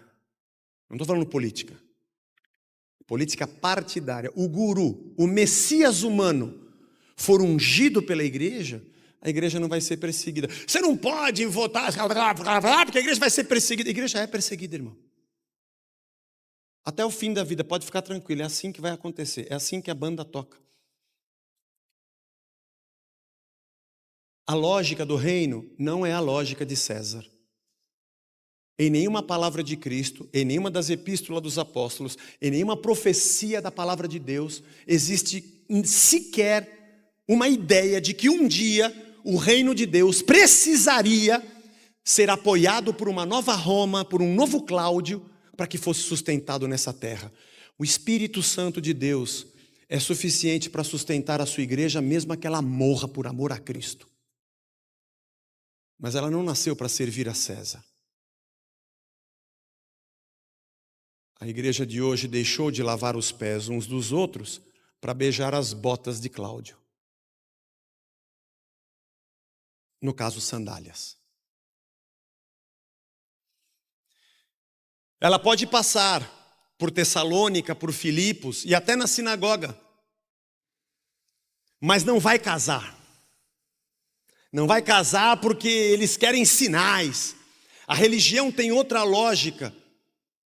não estou falando política partidária, o guru, o Messias humano, for ungido pela igreja, a igreja não vai ser perseguida. Você não pode votar, porque a igreja vai ser perseguida. A igreja é perseguida, irmão. Até o fim da vida, pode ficar tranquilo, é assim que vai acontecer, é assim que a banda toca. A lógica do reino não é a lógica de César. Em nenhuma palavra de Cristo, em nenhuma das epístolas dos apóstolos, em nenhuma profecia da palavra de Deus, existe sequer uma ideia de que um dia o reino de Deus precisaria ser apoiado por uma nova Roma, por um novo Cláudio, para que fosse sustentado nessa terra. O Espírito Santo de Deus é suficiente para sustentar a sua igreja, mesmo que ela morra por amor a Cristo. Mas ela não nasceu para servir a César. A igreja de hoje deixou de lavar os pés uns dos outros para beijar as botas de Cláudio. No caso, sandálias. Ela pode passar por Tessalônica, por Filipos e até na sinagoga, mas não vai casar. Não vai casar porque eles querem sinais. A religião tem outra lógica.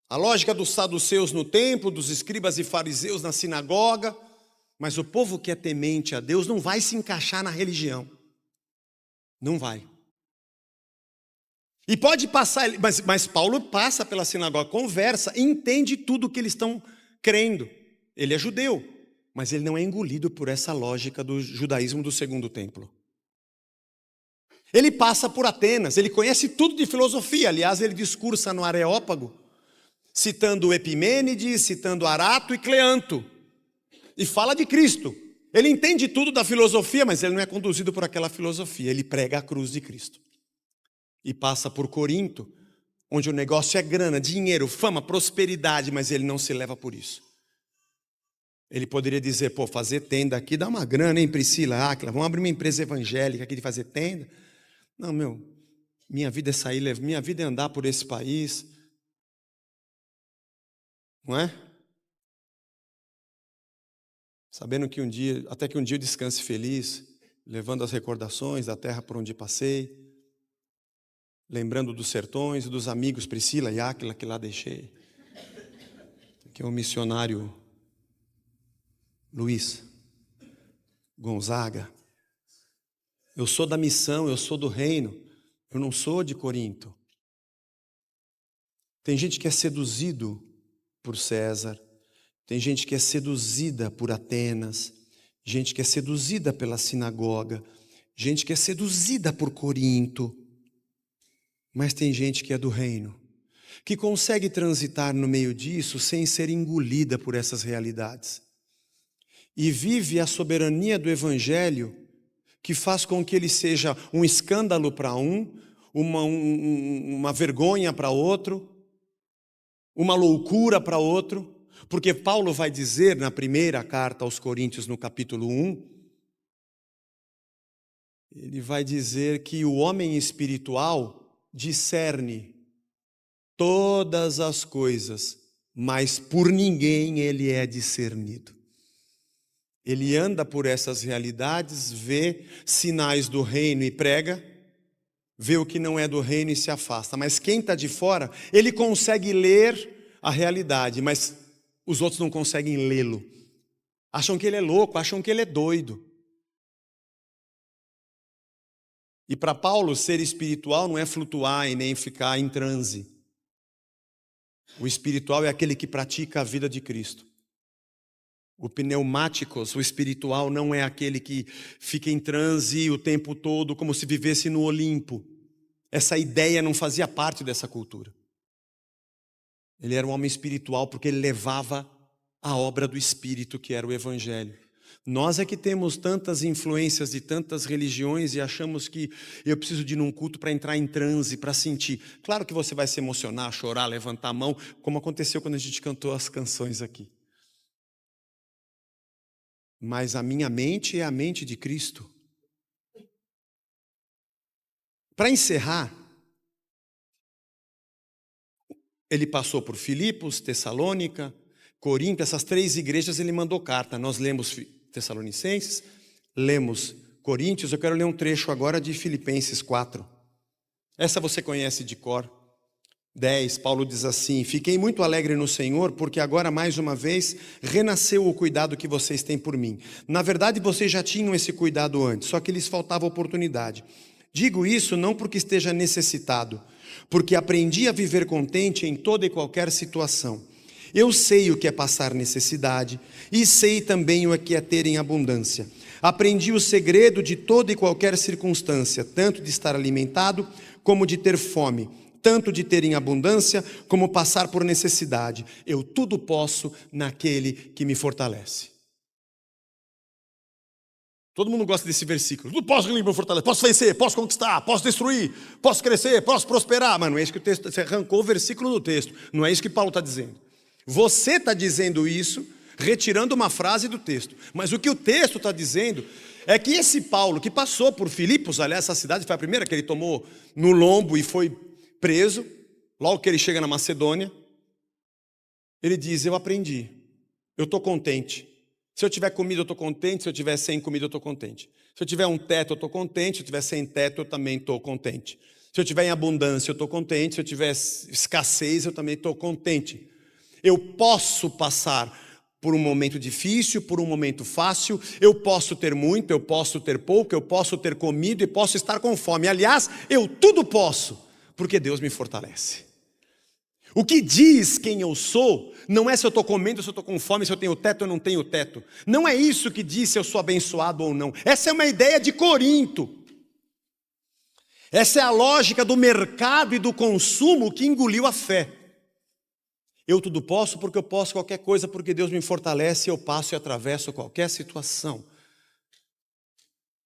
A lógica dos saduceus no templo, dos escribas e fariseus na sinagoga. Mas o povo que é temente a Deus não vai se encaixar na religião. Não vai. E pode passar, mas Paulo passa pela sinagoga, conversa, entende tudo o que eles estão crendo. Ele é judeu, mas ele não é engolido por essa lógica do judaísmo do segundo templo. Ele passa por Atenas, ele conhece tudo de filosofia. Aliás, ele discursa no Areópago, citando Epimênides, citando Arato e Cleanto, e fala de Cristo. Ele entende tudo da filosofia, mas ele não é conduzido por aquela filosofia. Ele prega a cruz de Cristo. E passa por Corinto, onde o negócio é grana, dinheiro, fama, prosperidade, mas ele não se leva por isso. Ele poderia dizer, fazer tenda aqui dá uma grana, hein, Priscila, Áquila, vamos abrir uma empresa evangélica aqui de fazer tenda. Não, minha vida é sair, minha vida é andar por esse país. Não é? Sabendo que até que um dia eu descanse feliz, levando as recordações da terra por onde passei. lembrando dos sertões e dos amigos Priscila e Áquila que lá deixei. Aqui é o missionário Luiz Gonzaga. Eu sou da missão, eu sou do reino, eu não sou de Corinto. Tem gente que é seduzido por César, tem gente que é seduzida por Atenas, gente que é seduzida pela sinagoga, gente que é seduzida por Corinto, mas tem gente que é do reino, que consegue transitar no meio disso sem ser engolida por essas realidades. E vive a soberania do Evangelho, que faz com que ele seja um escândalo para uma vergonha para outro, uma loucura para outro, porque Paulo vai dizer na primeira carta aos Coríntios, no capítulo 1, ele vai dizer que o homem espiritual discerne todas as coisas, mas por ninguém ele é discernido. Ele anda por essas realidades, vê sinais do reino e prega, vê o que não é do reino e se afasta. Mas quem está de fora, ele consegue ler a realidade, mas os outros não conseguem lê-lo. Acham que ele é louco, acham que ele é doido. E para Paulo, ser espiritual não é flutuar e nem ficar em transe. O espiritual é aquele que pratica a vida de Cristo. O pneumáticos, o espiritual, não é aquele que fica em transe o tempo todo, como se vivesse no Olimpo. Essa ideia não fazia parte dessa cultura. Ele era um homem espiritual porque ele levava a obra do Espírito, que era o Evangelho. Nós é que temos tantas influências de tantas religiões e achamos que eu preciso de ir num culto para entrar em transe, para sentir. Claro que você vai se emocionar, chorar, levantar a mão, como aconteceu quando a gente cantou as canções aqui. Mas a minha mente é a mente de Cristo. Para encerrar, ele passou por Filipos, Tessalônica, Corinto, essas 3 igrejas ele mandou carta. Nós lemos Tessalonicenses, lemos Coríntios, eu quero ler um trecho agora de Filipenses 4. Essa você conhece de cor. 10, Paulo diz assim: fiquei muito alegre no Senhor, porque agora mais uma vez renasceu o cuidado que vocês têm por mim. Na verdade vocês já tinham esse cuidado antes, só que lhes faltava oportunidade. Digo isso não porque esteja necessitado, porque aprendi a viver contente em toda e qualquer situação. Eu sei o que é passar necessidade e sei também o que é ter em abundância. Aprendi o segredo de toda e qualquer circunstância, tanto de estar alimentado como de ter fome, tanto de ter em abundância como passar por necessidade. Eu tudo posso naquele que me fortalece. Todo mundo gosta desse versículo. Tudo posso naquele que me fortalece. Posso vencer, posso conquistar, posso destruir, posso crescer, posso prosperar. Mas não é isso que o texto, você arrancou o versículo do texto. Não é isso que Paulo está dizendo. Você está dizendo isso, retirando uma frase do texto. Mas o que o texto está dizendo é que esse Paulo, que passou por Filipos, aliás, essa cidade foi a primeira que ele tomou no lombo e foi preso, logo que ele chega na Macedônia, ele diz: eu aprendi, eu estou contente. Se eu tiver comida eu estou contente, se eu tiver sem comida eu estou contente. Se eu tiver um teto eu estou contente, se eu tiver sem teto eu também estou contente. Se eu tiver em abundância eu estou contente, se eu tiver escassez eu também estou contente. Eu posso passar por um momento difícil, por um momento fácil, eu posso ter muito, eu posso ter pouco, eu posso ter comido e posso estar com fome. Aliás, eu tudo posso, porque Deus me fortalece. O que diz quem eu sou não é se eu estou comendo, se eu estou com fome, se eu tenho teto ou não tenho teto. Não é isso que diz se eu sou abençoado ou não. Essa é uma ideia de Corinto. Essa é a lógica do mercado e do consumo que engoliu a fé. Eu tudo posso porque eu posso qualquer coisa, porque Deus me fortalece e eu passo e atravesso qualquer situação.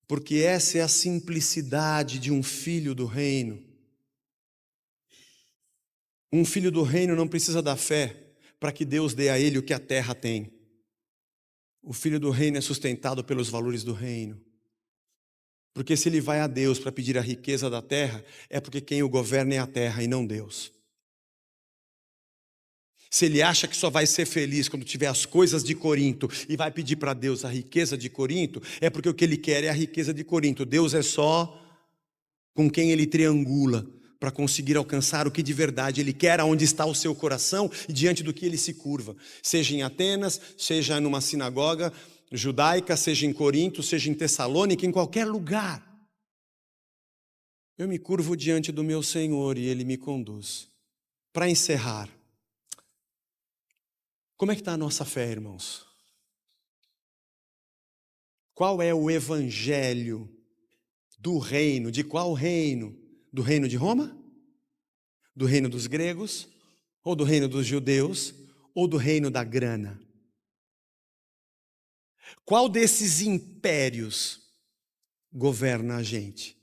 Porque essa é a simplicidade de um filho do reino. Um filho do reino não precisa da fé para que Deus dê a ele o que a terra tem. O filho do reino é sustentado pelos valores do reino. Porque se ele vai a Deus para pedir a riqueza da terra, é porque quem o governa é a terra e não Deus. Se ele acha que só vai ser feliz quando tiver as coisas de Corinto e vai pedir para Deus a riqueza de Corinto, é porque o que ele quer é a riqueza de Corinto. Deus é só com quem ele triangula, para conseguir alcançar o que de verdade Ele quer, aonde está o seu coração e diante do que Ele se curva. Seja em Atenas, seja numa sinagoga judaica, seja em Corinto, seja em Tessalônica, em qualquer lugar. Eu me curvo diante do meu Senhor e Ele me conduz. Para encerrar, como é que está a nossa fé, irmãos? Qual é o evangelho do reino? De qual reino? Do reino de Roma? Do reino dos gregos? Ou do reino dos judeus? Ou do reino da grana? Qual desses impérios governa a gente?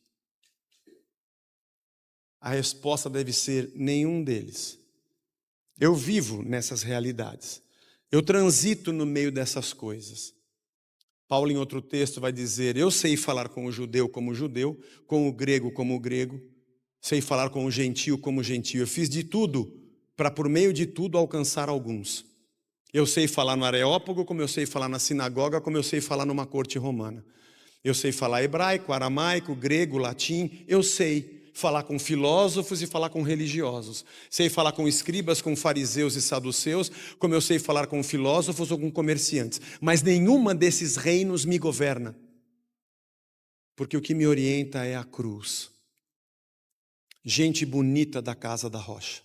A resposta deve ser nenhum deles. Eu vivo nessas realidades. Eu transito no meio dessas coisas. Paulo, em outro texto, vai dizer: eu sei falar com o judeu como judeu, com o grego como grego, sei falar com o gentio como gentio. Eu fiz de tudo para, por meio de tudo, alcançar alguns. Eu sei falar no Areópago, como eu sei falar na sinagoga, como eu sei falar numa corte romana. Eu sei falar hebraico, aramaico, grego, latim. Eu sei falar com filósofos e falar com religiosos. Sei falar com escribas, com fariseus e saduceus, como eu sei falar com filósofos ou com comerciantes. Mas nenhuma desses reinos me governa. Porque o que me orienta é a cruz. Gente bonita da casa da rocha.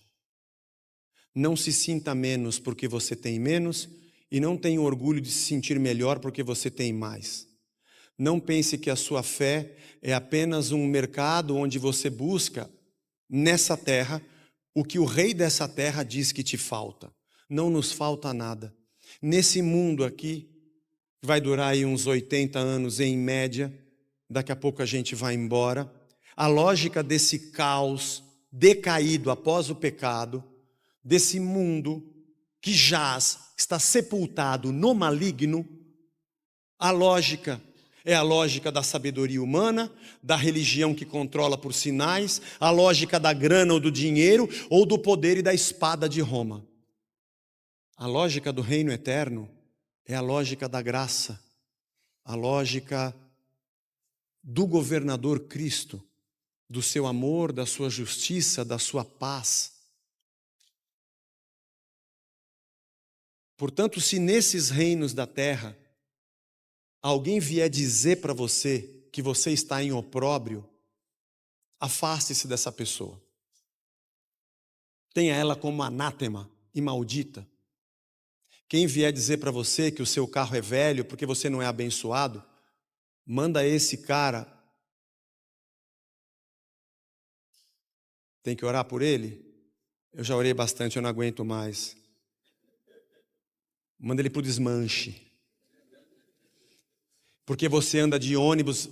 Não se sinta menos porque você tem menos e não tenha orgulho de se sentir melhor porque você tem mais. Não pense que a sua fé é apenas um mercado onde você busca, nessa terra, o que o rei dessa terra diz que te falta. Não nos falta nada. Nesse mundo aqui, vai durar aí uns 80 anos em média, daqui a pouco a gente vai embora. A lógica desse caos decaído após o pecado, desse mundo que jaz, está sepultado no maligno, a lógica é a lógica da sabedoria humana, da religião que controla por sinais, a lógica da grana ou do dinheiro, ou do poder e da espada de Roma. A lógica do reino eterno é a lógica da graça, a lógica do governador Cristo, do seu amor, da sua justiça, da sua paz. Portanto, se nesses reinos da terra alguém vier dizer para você que você está em opróbrio, afaste-se dessa pessoa. Tenha ela como anátema e maldita. Quem vier dizer para você que o seu carro é velho porque você não é abençoado, manda esse cara. Tem que orar por ele? Eu já orei bastante, eu não aguento mais. Manda ele para o desmanche. Porque você anda de ônibus,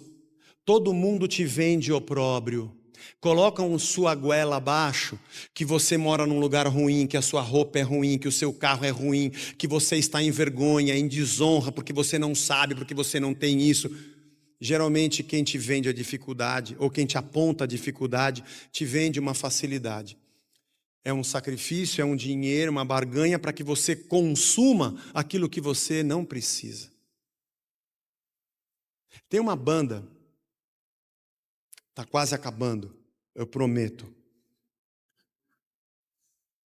todo mundo te vende opróbrio. Colocam sua goela abaixo, que você mora num lugar ruim, que a sua roupa é ruim, que o seu carro é ruim, que você está em vergonha, em desonra, porque você não sabe, porque você não tem isso. Geralmente quem te vende a dificuldade, ou quem te aponta a dificuldade, te vende uma facilidade. É um sacrifício, é um dinheiro, uma barganha para que você consuma aquilo que você não precisa. Tem uma banda, está quase acabando, eu prometo,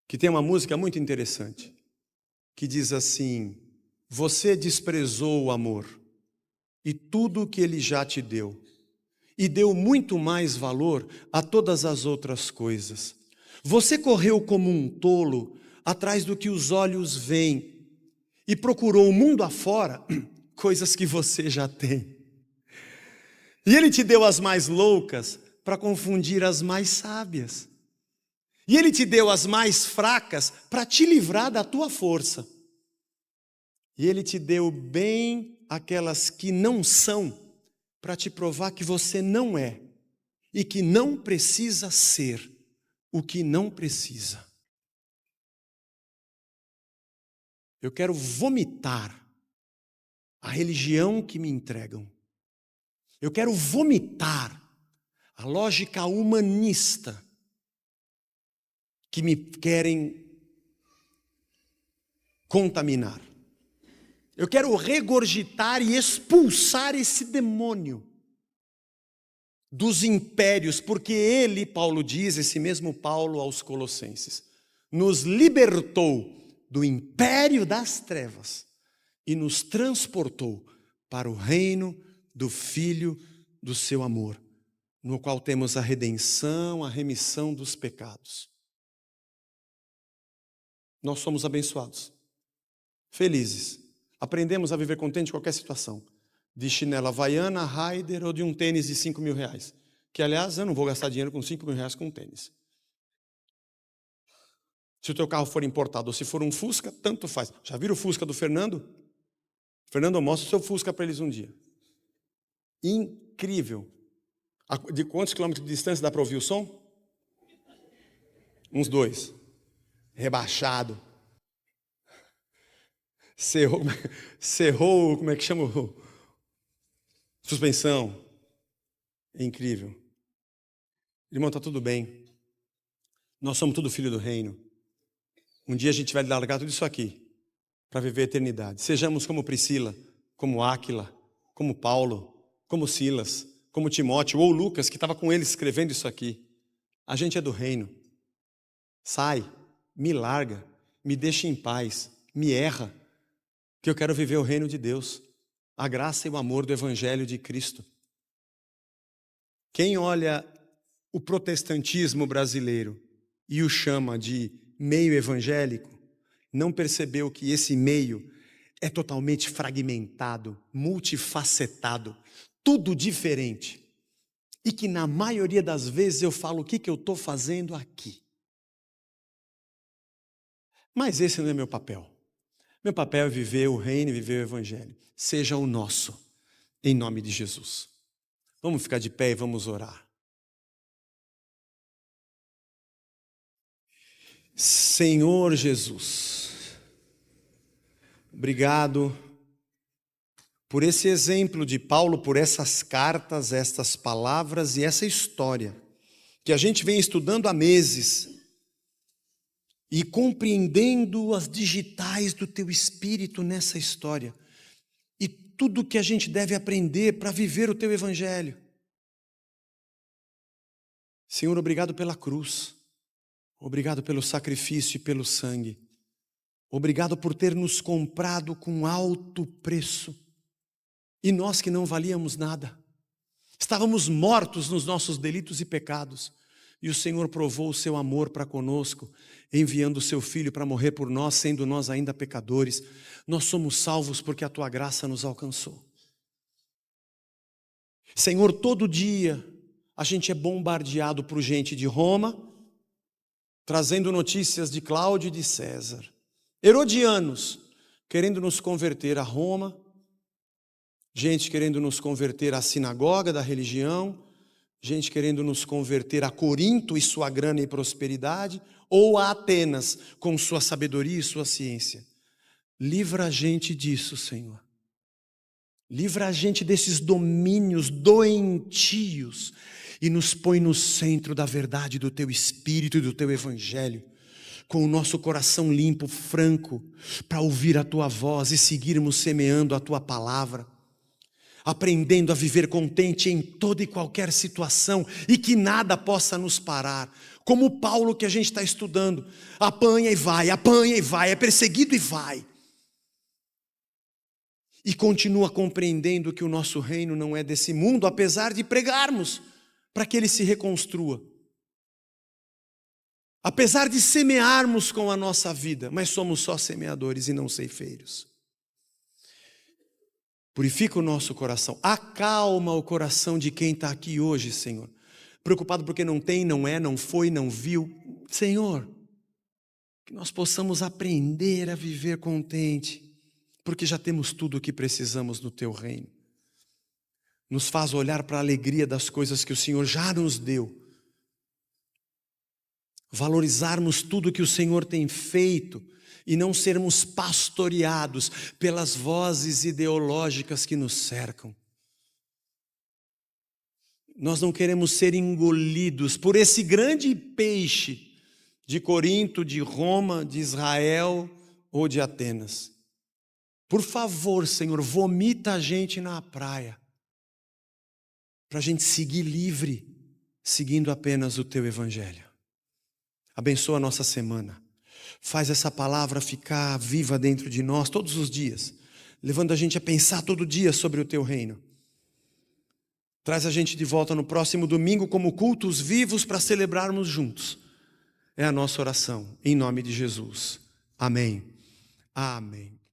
que tem uma música muito interessante, que diz assim: você desprezou o amor e tudo o que ele já te deu, e deu muito mais valor a todas as outras coisas. Você correu como um tolo atrás do que os olhos veem e procurou o mundo afora coisas que você já tem. E ele te deu as mais loucas para confundir as mais sábias. E ele te deu as mais fracas para te livrar da tua força. E ele te deu bem aquelas que não são para te provar que você não é e que não precisa ser o que não precisa. Eu quero vomitar a religião que me entregam. Eu quero vomitar a lógica humanista que me querem contaminar. Eu quero regurgitar e expulsar esse demônio dos impérios, porque ele, Paulo diz, esse mesmo Paulo aos Colossenses, nos libertou do império das trevas e nos transportou para o reino do Filho do seu amor, no qual temos a redenção, a remissão dos pecados. Nós somos abençoados, felizes, aprendemos a viver contente em qualquer situação, de chinela havaiana, Raider ou de um tênis de R$5.000, que aliás eu não vou gastar dinheiro com R$5.000 com um tênis. Se o teu carro for importado ou se for um Fusca, tanto faz. Já viram o Fusca do Fernando? Fernando, mostra o seu Fusca para eles um dia. Incrível. De quantos quilômetros de distância dá para ouvir o som? Uns 2. Rebaixado. Cerrou, como é que chama? Suspensão. É incrível. Irmão, está tudo bem. Nós somos tudo filho do reino. Um dia a gente vai largar tudo isso aqui para viver a eternidade. Sejamos como Priscila, como Áquila, como Paulo, como Silas, como Timóteo ou Lucas, que estava com ele escrevendo isso aqui. A gente é do reino. Sai, me larga, me deixa em paz, me erra, que eu quero viver o reino de Deus, a graça e o amor do Evangelho de Cristo. Quem olha o protestantismo brasileiro e o chama de meio evangélico, não percebeu que esse meio é totalmente fragmentado, multifacetado, tudo diferente. E que na maioria das vezes eu falo, o que eu estou fazendo aqui? Mas esse não é meu papel. Meu papel é viver o reino e viver o evangelho. Seja o nosso, em nome de Jesus. Vamos ficar de pé e vamos orar. Senhor Jesus, obrigado por esse exemplo de Paulo, por essas cartas, estas palavras e essa história que a gente vem estudando há meses e compreendendo as digitais do teu Espírito nessa história e tudo que a gente deve aprender para viver o teu evangelho. Senhor, obrigado pela cruz. Obrigado pelo sacrifício e pelo sangue. Obrigado por ter nos comprado com alto preço. E nós que não valíamos nada. Estávamos mortos nos nossos delitos e pecados. E o Senhor provou o seu amor para conosco, enviando o seu Filho para morrer por nós, sendo nós ainda pecadores. Nós somos salvos porque a tua graça nos alcançou. Senhor, todo dia a gente é bombardeado por gente de Roma, trazendo notícias de Cláudio e de César. Herodianos, querendo nos converter a Roma, gente querendo nos converter à sinagoga da religião, gente querendo nos converter a Corinto e sua grana e prosperidade, ou a Atenas com sua sabedoria e sua ciência. Livra a gente disso, Senhor. Livra a gente desses domínios doentios e nos põe no centro da verdade do teu Espírito e do teu Evangelho, com o nosso coração limpo, franco, para ouvir a tua voz e seguirmos semeando a tua palavra, aprendendo a viver contente em toda e qualquer situação e que nada possa nos parar, como Paulo que a gente está estudando, apanha e vai, é perseguido e vai. E continua compreendendo que o nosso reino não é desse mundo, apesar de pregarmos para que ele se reconstrua. Apesar de semearmos com a nossa vida, mas somos só semeadores e não ceifeiros. Purifica o nosso coração, acalma o coração de quem está aqui hoje, Senhor. Preocupado porque não tem, não é, não foi, não viu. Senhor, que nós possamos aprender a viver contente, porque já temos tudo o que precisamos no teu reino. Nos faz olhar para a alegria das coisas que o Senhor já nos deu. Valorizarmos tudo que o Senhor tem feito e não sermos pastoreados pelas vozes ideológicas que nos cercam. Nós não queremos ser engolidos por esse grande peixe de Corinto, de Roma, de Israel ou de Atenas. Por favor, Senhor, vomita a gente na praia. para a gente seguir livre, seguindo apenas o Teu Evangelho. Abençoa a nossa semana. Faz essa palavra ficar viva dentro de nós todos os dias, levando a gente a pensar todo dia sobre o Teu reino. Traz a gente de volta no próximo domingo como cultos vivos para celebrarmos juntos. É a nossa oração, em nome de Jesus. Amém. Amém.